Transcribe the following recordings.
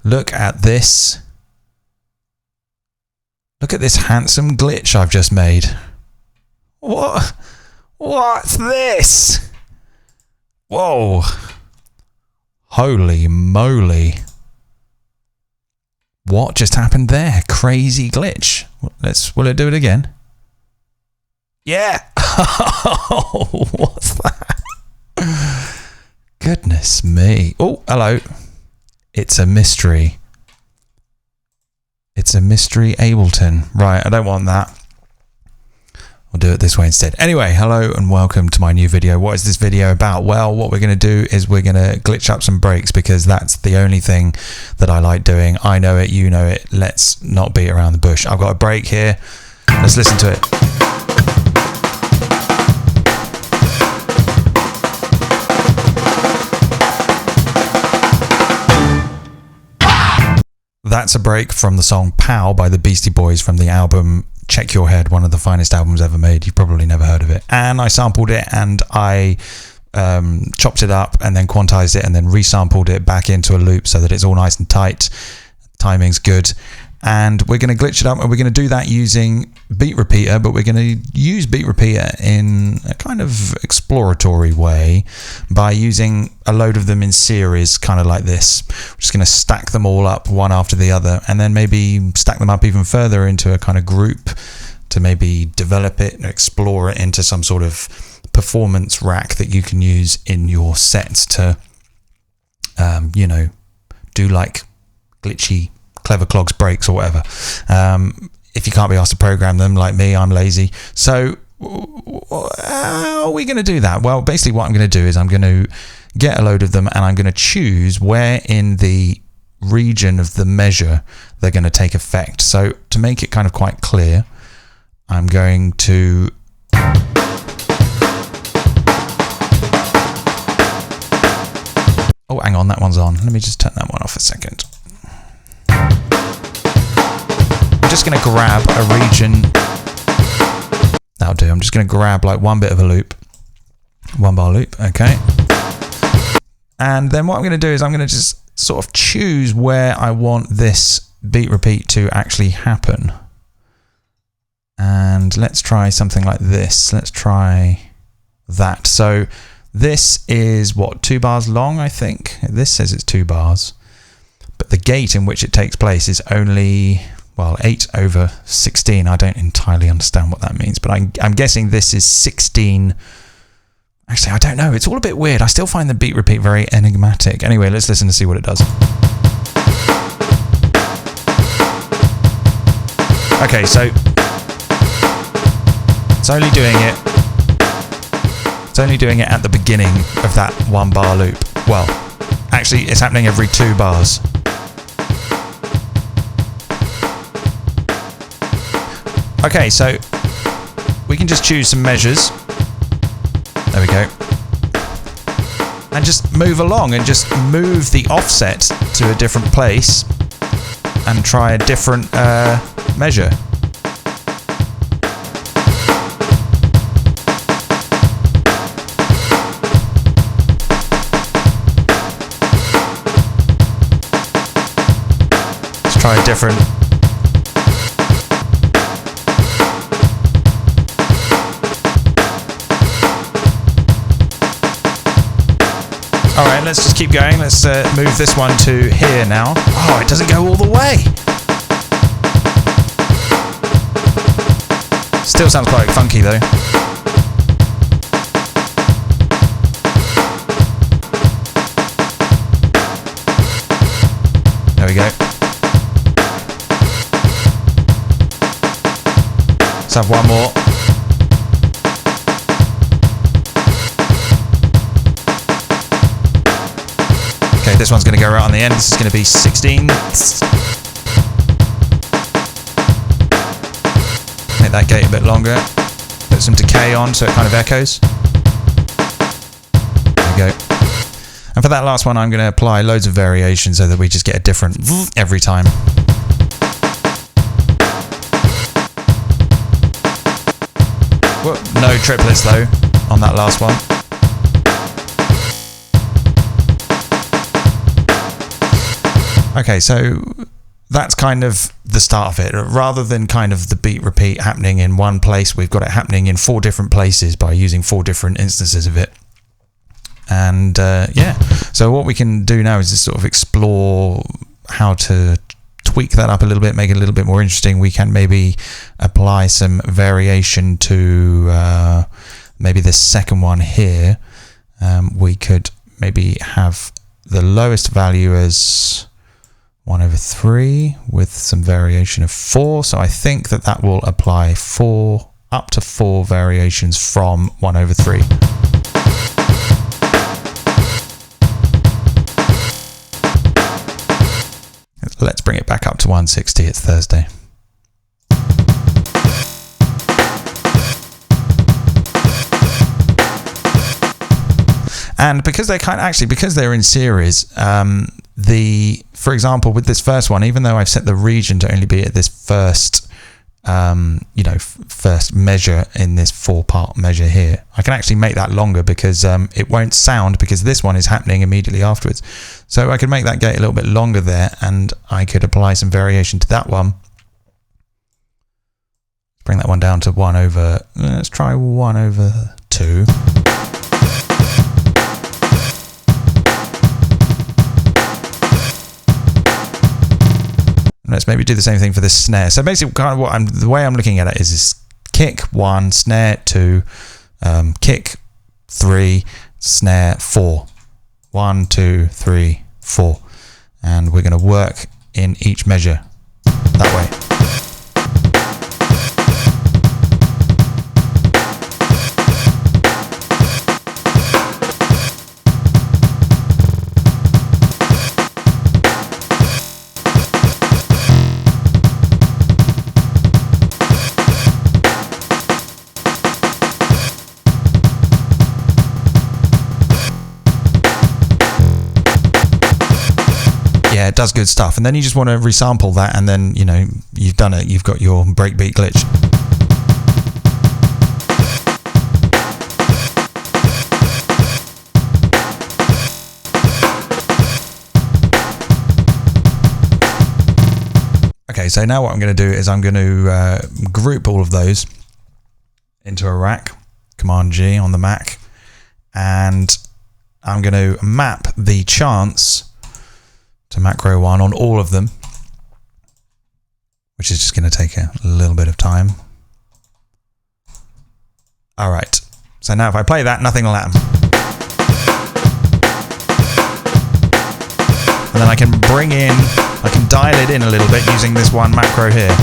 Look at this. Look at this handsome glitch I've just made. What's this? Whoa. Holy moly. What just happened there? Crazy glitch. Will it do it again? Yeah. What's that? Goodness me. Oh, hello. It's a mystery. It's a mystery Ableton. Right, I don't want that. I'll do it this way instead. Anyway, hello and welcome to my new video. What is this video about? Well, what we're going to do is we're going to glitch up some breaks because that's the only thing that I like doing. I know it, you know it. Let's not beat around the bush. I've got a break here. Let's listen to it. That's a break from the song Pow by the Beastie Boys from the album Check Your Head, one of the finest albums ever made. You've probably never heard of it. And I sampled it and I chopped it up and then quantized it and then resampled it back into a loop so that it's all nice and tight. Timing's good. And we're going to glitch it up and we're going to do that using Beat Repeater, but we're going to use Beat Repeater in a kind of exploratory way by using a load of them in series, kind of like this. We're just going to stack them all up one after the other and then maybe stack them up even further into a kind of group to maybe develop it and explore it into some sort of performance rack that you can use in your sets to, you know, do like glitchy clever clogs breaks or whatever. If you can't be asked to program them like me, I'm lazy. So how are we going to do that? Well, basically what I'm going to do is I'm going to get a load of them and I'm going to choose where in the region of the measure they're going to take effect. So to make it kind of quite clear, I'm going to oh, hang on, that one's on. Let me just turn that one off a second. I'm just going to grab a region. That'll do. I'm just going to grab like one bit of a loop. One bar loop. Okay. And then what I'm going to do is I'm going to just sort of choose where I want this beat repeat to actually happen. And let's try something like this. Let's try that. So this is what, 2 bars long, I think. This says it's 2 bars. But the gate in which it takes place is only, well, 8/16. I don't entirely understand what that means, but I'm guessing this is 16. Actually, I don't know. It's all a bit weird. I still find the beat repeat very enigmatic. Anyway, let's listen to see what it does. Okay, so it's only doing it. It's only doing it at the beginning of that 1 bar loop. Well, actually, it's happening every 2 bars. Okay, so we can just choose some measures. There we go. And just move along and just move the offset to a different place and try a different measure. Let's try a different. Alright, let's just keep going. Let's move this one to here now. Oh, it doesn't go all the way. Still sounds quite funky though. There we go. Let's have one more. Okay, this one's going to go right on the end. This is going to be 16. Make that gate a bit longer. Put some decay on so it kind of echoes. There we go. And for that last one, I'm going to apply loads of variation so that we just get a different every time. Whoa, no triplets though on that last one. Okay, so that's kind of the start of it. Rather than kind of the beat repeat happening in one place, we've got it happening in 4 different places by using 4 different instances of it. And yeah, so what we can do now is just sort of explore how to tweak that up a little bit, make it a little bit more interesting. We can maybe apply some variation to maybe this second one here. We could maybe have the lowest value as 1/3 with some variation of 4. So I think that will apply up to 4 variations from 1/3. Let's bring it back up to 160. It's Thursday. And because they're in series, for example, with this first one, even though I've set the region to only be at this first, first measure in this 4-part measure here, I can actually make that longer because it won't sound, because this one is happening immediately afterwards. So I could make that gate a little bit longer there, and I could apply some variation to that one. Bring that one down to 1/, let's try 1/2. Let's maybe do the same thing for this snare. So basically, kind of the way I'm looking at it is this: kick 1, snare 2, kick 3, snare 4. 1, 2, 3, 4, and we're going to work in each measure that way. Yeah, it does good stuff. And then you just want to resample that, and then, you've done it. You've got your breakbeat glitch. Okay, so now what I'm going to do is I'm going to group all of those into a rack, Command G on the Mac, and I'm going to map the chance to macro 1 on all of them, which is just going to take a little bit of time. All right, so now if I play that, nothing will happen. And then I can dial it in a little bit using this one macro here.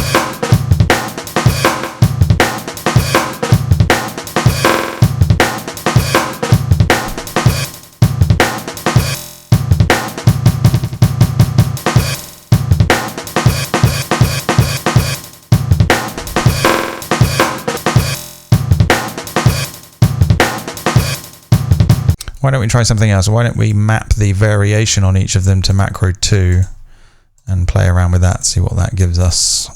Why don't we try something else? Why don't we map the variation on each of them to macro 2 and play around with that, see what that gives us.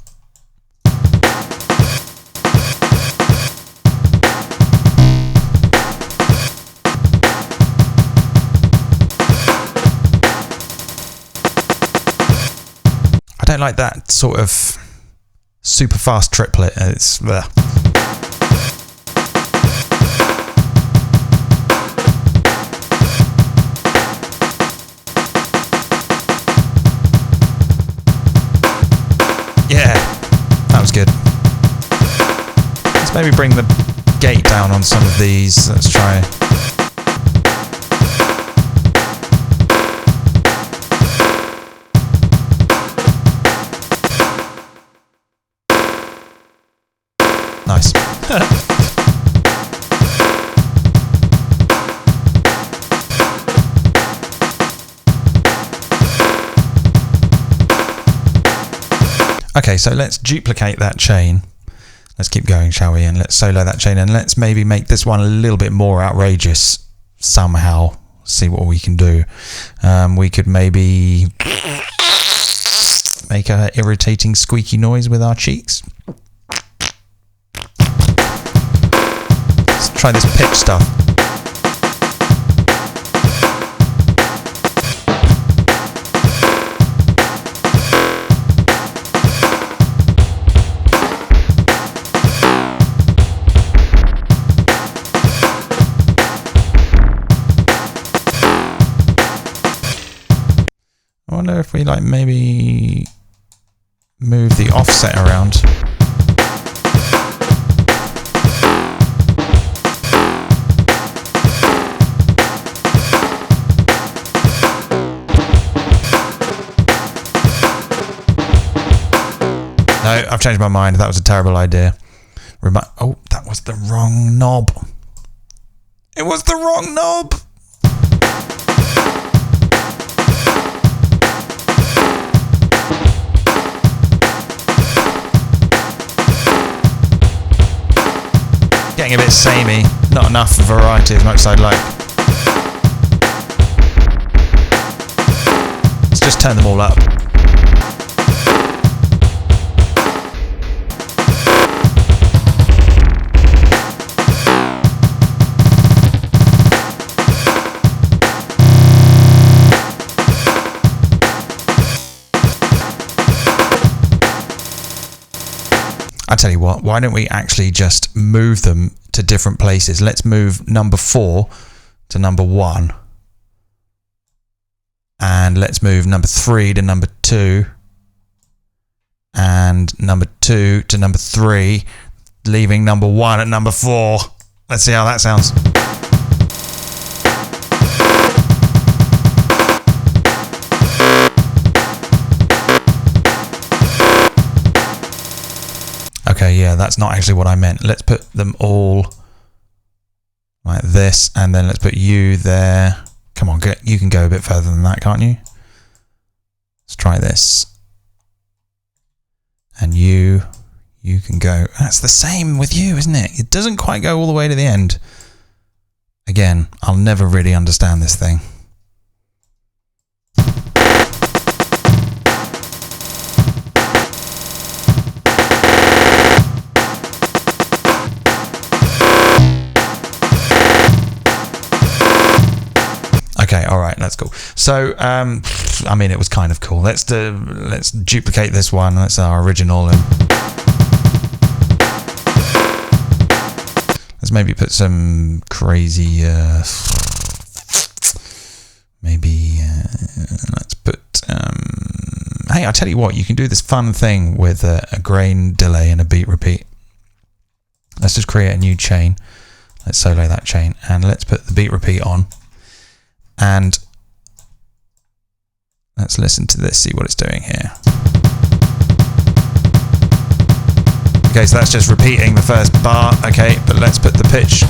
I don't like that sort of super fast triplet. It's bleh. Yeah, that was good. Let's maybe bring the gate down on some of these. Let's try. Nice. Okay, so let's duplicate that chain. Let's keep going, shall we? And let's solo that chain, and let's maybe make this one a little bit more outrageous somehow. See what we can do. We could maybe make a irritating squeaky noise with our cheeks. Let's try this pitch stuff. wonder if we like maybe move the offset around. No, I've changed my mind. That was a terrible idea. Oh, that was the wrong knob. It was the wrong knob. Getting a bit samey. Not enough variety as much as I'd like. Let's just turn them all up. I tell you what, why don't we actually just move them to different places? Let's move number 4 to number 1. And let's move number 3 to number 2. And number 2 to number 3, leaving number 1 at number 4. Let's see how that sounds. Okay, yeah, that's not actually what I meant. Let's put them all like this, and then let's put you there. Come on, you can go a bit further than that, can't you? Let's try this. And you can go. That's the same with you, isn't it? It doesn't quite go all the way to the end. Again, I'll never really understand this thing. Okay, all right, that's cool. So, I mean, it was kind of cool. Let's duplicate this one. That's our original, and let's maybe put some crazy. Let's put. Hey, I tell you what, you can do this fun thing with a grain delay and a beat repeat. Let's just create a new chain. Let's solo that chain, and let's put the beat repeat on. And let's listen to this, see what it's doing here. Okay, so that's just repeating the first bar. Okay, but let's put the pitch.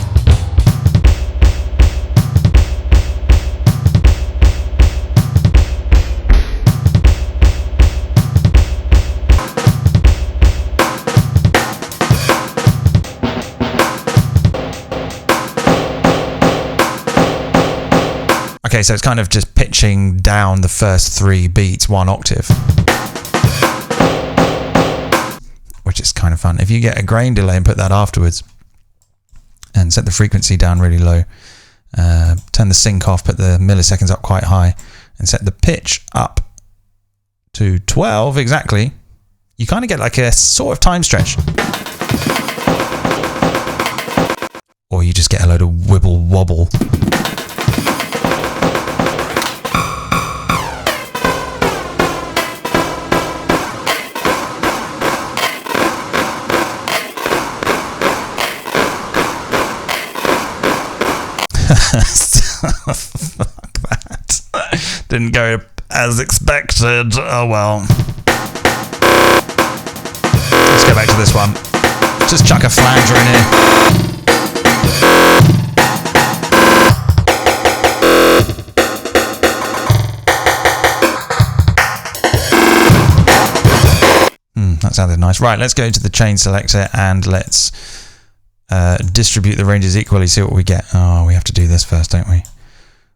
Okay, so it's kind of just pitching down the first 3 beats 1 octave, which is kind of fun. If you get a grain delay and put that afterwards and set the frequency down really low, turn the sync off, put the milliseconds up quite high, and set the pitch up to 12 exactly, you kind of get like a sort of time stretch. Or you just get a load of wibble wobble. Fuck that. Didn't go as expected. Oh well. Let's go back to this one. Just chuck a flanger in here. That sounded nice. Right, let's go to the chain selector and let's distribute the ranges equally, see what we get. Oh, we have to do this first, don't we?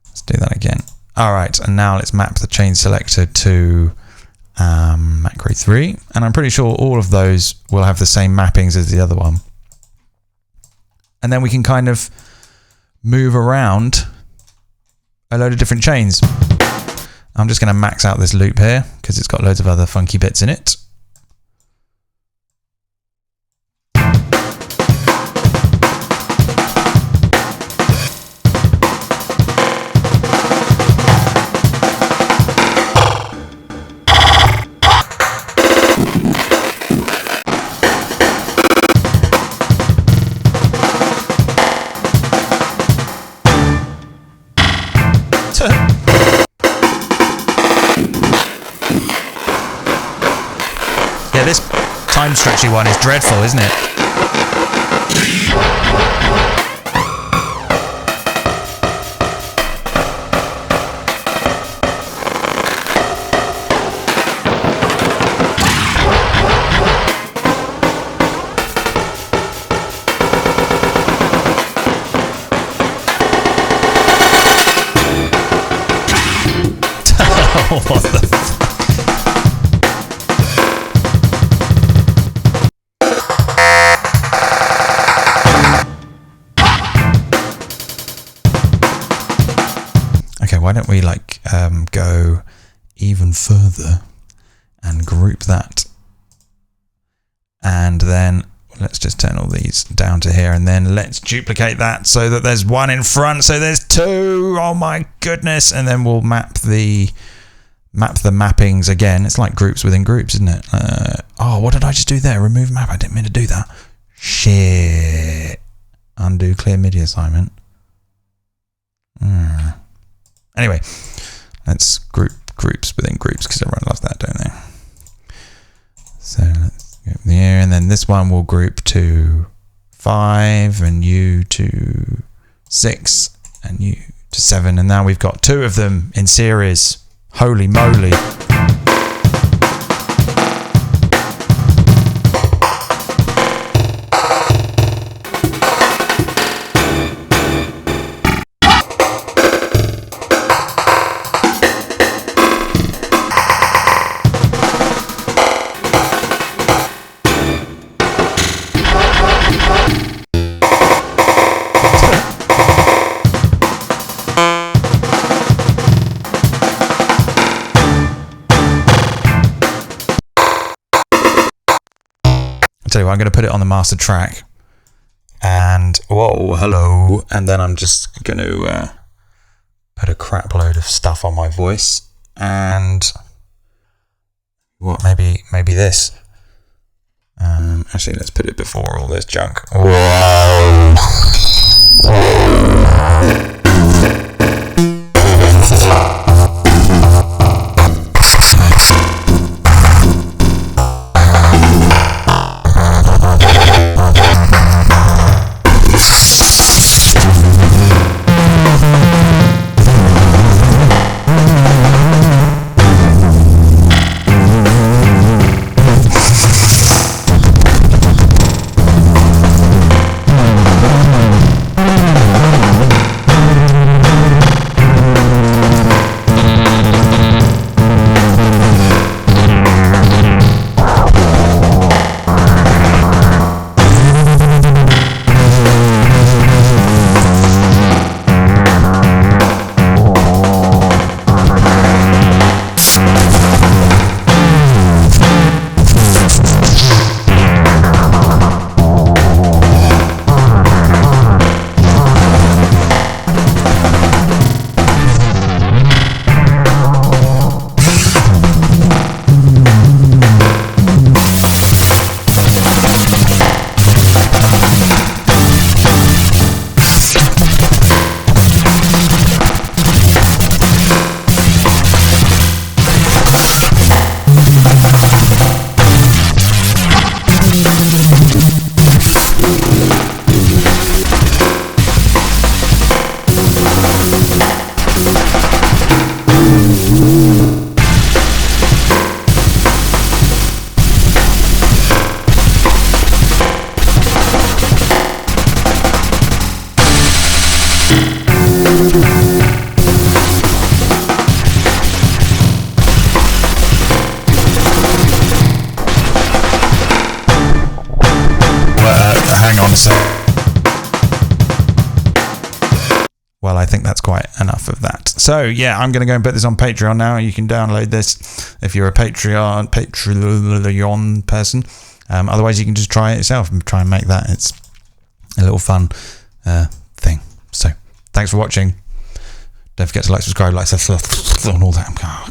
Let's do that again. All right, and now let's map the chain selector to macro 3, and I'm pretty sure all of those will have the same mappings as the other one. And then we can kind of move around a load of different chains. I'm just going to max out this loop here because it's got loads of other funky bits in it. Yeah, this time stretchy one is dreadful, isn't it? What the Okay, why don't we like go even further and group that, and then let's just turn all these down to here, and then let's duplicate that so that there's one in front, so there's two. Oh my goodness. And then we'll map the mappings again. It's like groups within groups, isn't it? Oh, what did I just do there? Remove map. I didn't mean to do that. Shit. Undo clear MIDI assignment. Anyway, let's group groups within groups because everyone loves that, don't they? So let's go here, and then this one will group to 5, and you to 6, and you to 7, and now we've got 2 of them in series. Holy moly. Tell you what, I'm going to put it on the master track, and whoa, hello, and then I'm just going to put a crap load of stuff on my voice, and what, maybe this. Actually, let's put it before all this junk. Whoa. Well, I think that's quite enough of that. So yeah, I'm going to go and put this on Patreon now. You can download this if you're a Patreon person. Otherwise, you can just try it yourself and try and make that. It's a little fun thing. So thanks for watching. Don't forget to like, subscribe, like, and all that.